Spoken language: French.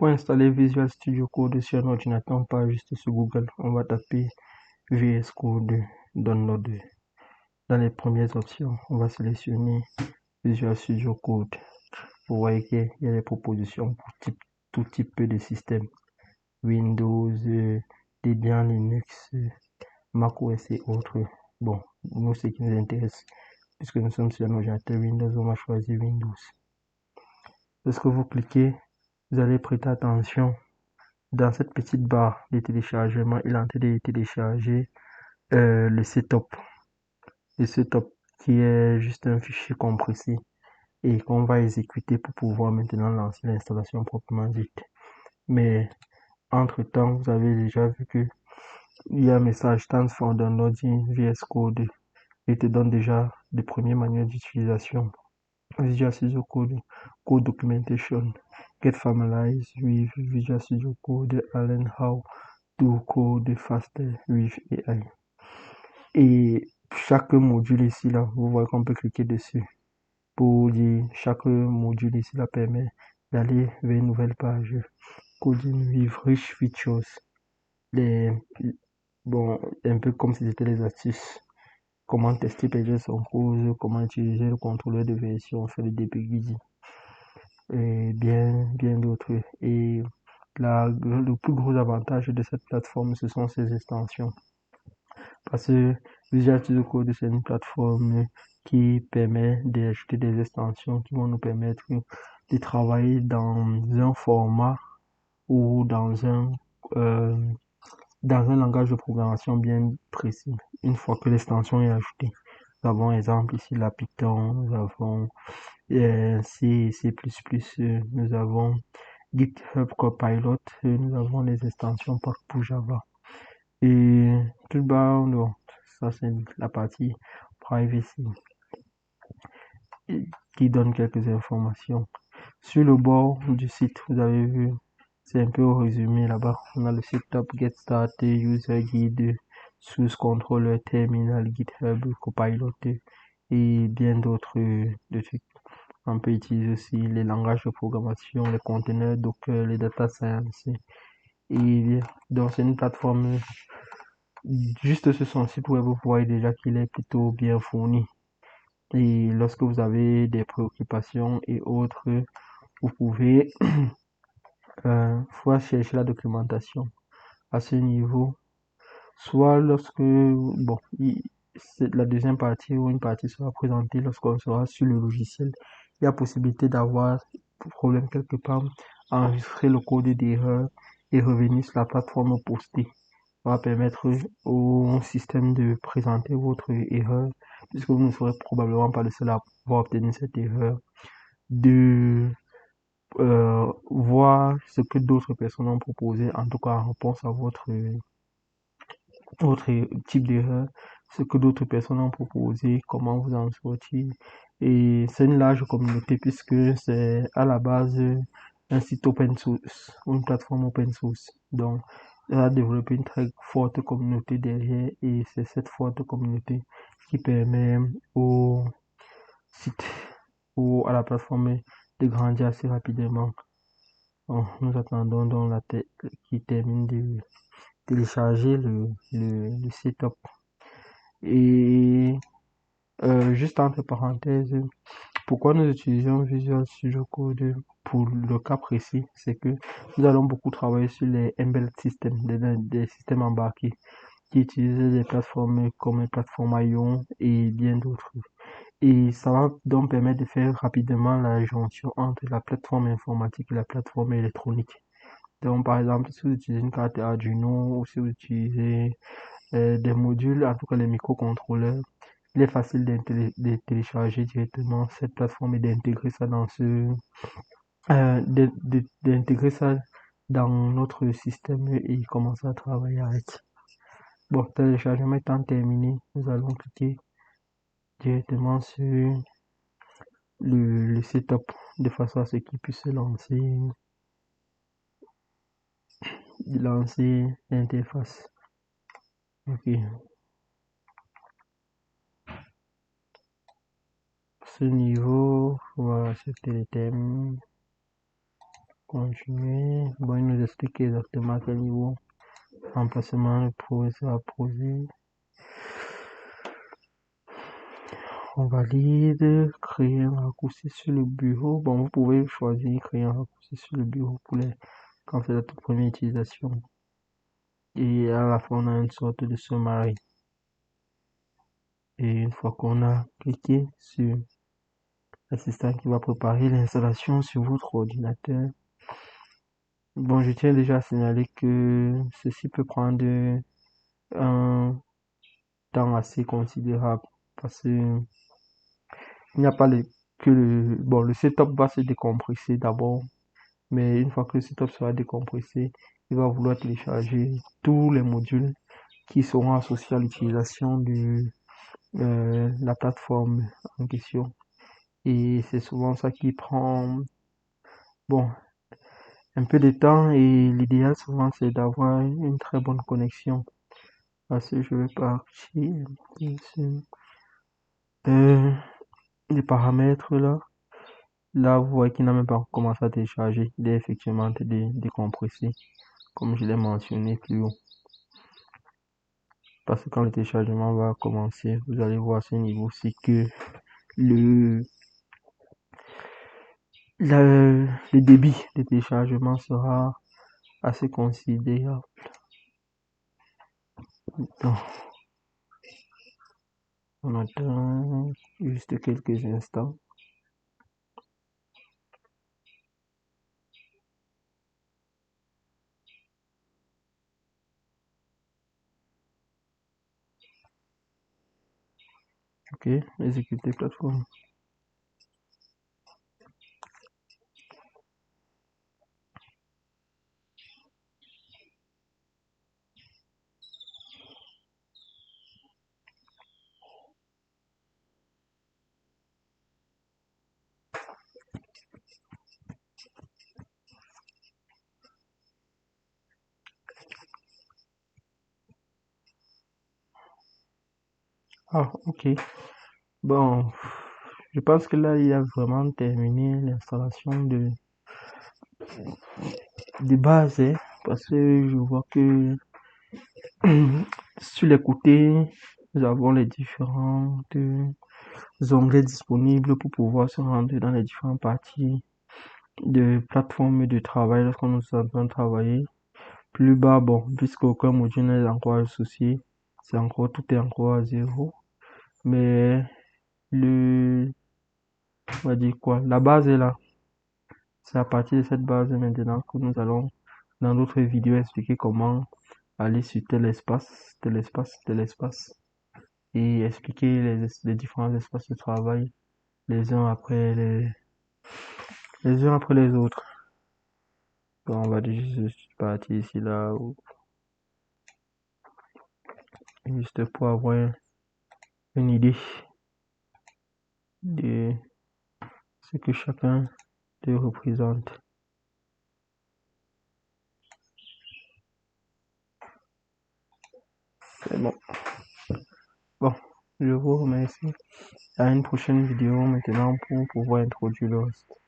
Pour installer Visual Studio Code sur un ordinateur, on part juste sur Google. On va taper VS Code Download. Dans les premières options, on va sélectionner Visual Studio Code. Vous voyez qu'il y a des propositions pour tout type de système. Windows, Debian, Linux, macOS et autres. Bon, nous, ce qui nous intéresse, puisque nous sommes sur un ordinateur Windows, on va choisir Windows. Lorsque vous cliquez, vous allez prêter attention. Dans cette petite barre de téléchargement, il est en train de télécharger le setup. Le setup qui est juste un fichier compressé et qu'on va exécuter pour pouvoir maintenant lancer l'installation proprement dite. Mais entre-temps, vous avez déjà vu que il y a un message Thanks for downloading VS Code. Il te donne déjà des premiers manuels d'utilisation. Visual Studio Code, Code Documentation, Get Familiarized with Visual Studio Code, and learn how to code faster with AI. Et chaque module ici, là, vous voyez qu'on peut cliquer dessus pour dire chaque module ici, là, permet d'aller vers une nouvelle page. Coding with rich features. Bon, un peu comme si c'était les astuces. Comment tester PG son cause, comment utiliser le contrôleur de version, faire le debugging et bien d'autres. Et le plus gros avantage de cette plateforme, ce sont ses extensions. Parce que Visual Studio Code, c'est une plateforme qui permet d'ajouter des extensions qui vont nous permettre de travailler dans un format ou dans un langage de programmation bien précis. Une fois que l'extension est ajoutée, nous avons exemple ici la Python, nous avons C, C++, nous avons GitHub Copilot, nous avons les extensions pour Java. Et tout bas, non, ça c'est la partie privacy qui donne quelques informations. Sur le bord du site, vous avez vu, c'est un peu résumé là-bas. On a le setup, Get Started, User Guide, Source Controller, Terminal, GitHub, Copilot et bien d'autres trucs. On peut utiliser aussi les langages de programmation, les conteneurs Docker, les data science. Et donc c'est une plateforme, juste sur son site web, vous voyez déjà qu'il est plutôt bien fourni. Et lorsque vous avez des préoccupations et autres, vous pouvez soit chercher la documentation à ce niveau, soit lorsque, bon, la deuxième partie ou une partie sera présentée lorsqu'on sera sur le logiciel. Il y a possibilité d'avoir problème quelque part, enregistrer le code d'erreur et revenir sur la plateforme postée. Ça va permettre au système de présenter votre erreur, puisque vous ne serez probablement pas le seul à pouvoir obtenir cette erreur, de voir ce que d'autres personnes ont proposé, en tout cas en réponse à votre type d'erreur, ce que d'autres personnes ont proposé, comment vous en sortir. Et c'est une large communauté puisque c'est à la base un site open source, une plateforme open source. Donc, ça a développé une très forte communauté derrière et c'est cette forte communauté qui permet au site ou à la plateforme de grandir assez rapidement. Bon, nous attendons donc qui termine de télécharger le setup. Et juste entre parenthèses, pourquoi nous utilisons Visual Studio Code pour le cas précis, c'est que nous allons beaucoup travailler sur les embedded systems, des systèmes embarqués qui utilisent des plateformes comme les plateformes ION et bien d'autres. Et ça va donc permettre de faire rapidement la jonction entre la plateforme informatique et la plateforme électronique. Donc, par exemple, si vous utilisez une carte Arduino ou si vous utilisez des modules, en tout cas les microcontrôleurs, il est facile de télécharger directement cette plateforme et d'intégrer ça d'intégrer ça dans notre système et commencer à travailler avec. Bon, téléchargement étant terminé, nous allons cliquer directement sur le setup de façon à ce qu'il puisse lancer l'interface. Ok. Ce niveau, voilà, c'était les thèmes. Continuer. Bon, il nous explique exactement à quel niveau remplacement le projet sera posé. On valide, créer un raccourci sur le bureau. Bon, vous pouvez choisir créer un raccourci sur le bureau pour quand c'est la toute première utilisation. Et à la fin, on a une sorte de summary. Et une fois qu'on a cliqué sur l'assistant qui va préparer l'installation sur votre ordinateur, bon, je tiens déjà à signaler que ceci peut prendre un temps assez considérable parce que il n'y a pas que le setup va se décompresser d'abord, mais une fois que le setup sera décompressé, il va vouloir télécharger tous les modules qui seront associés à l'utilisation de la plateforme en question. Et c'est souvent ça qui prend, bon, un peu de temps, et l'idéal souvent c'est d'avoir une très bonne connexion. Parce que je vais partir sur les paramètres là. Là, vous voyez qu'il n'a même pas commencé à télécharger. Il est effectivement décompressé, comme je l'ai mentionné plus haut. Parce que quand le téléchargement va commencer, vous allez voir à ce niveau-ci que le débit de téléchargement sera assez considérable. Donc, on attend juste quelques instants. Ok, exécuter plateforme. Ah, ok. Bon, je pense que là, il a vraiment terminé l'installation de base, hein, parce que je vois que sur les côtés, nous avons les différentes onglets disponibles pour pouvoir se rendre dans les différentes parties de plateforme de travail lorsqu'on nous est en train de travailler. Plus bas, bon, puisqu'aucun module n'est encore associé, tout est encore à zéro. Mais on va dire quoi, la base est là. C'est à partir de cette base maintenant que nous allons, dans d'autres vidéos, expliquer comment aller sur tel espace, tel espace, tel espace, et expliquer les différents espaces de travail les uns après les uns après les autres. Donc, on va dire juste partir ici là, juste pour avoir une idée de ce que chacun te représente. C'est bon. Bon, je vous remercie. À une prochaine vidéo maintenant pour pouvoir introduire le reste.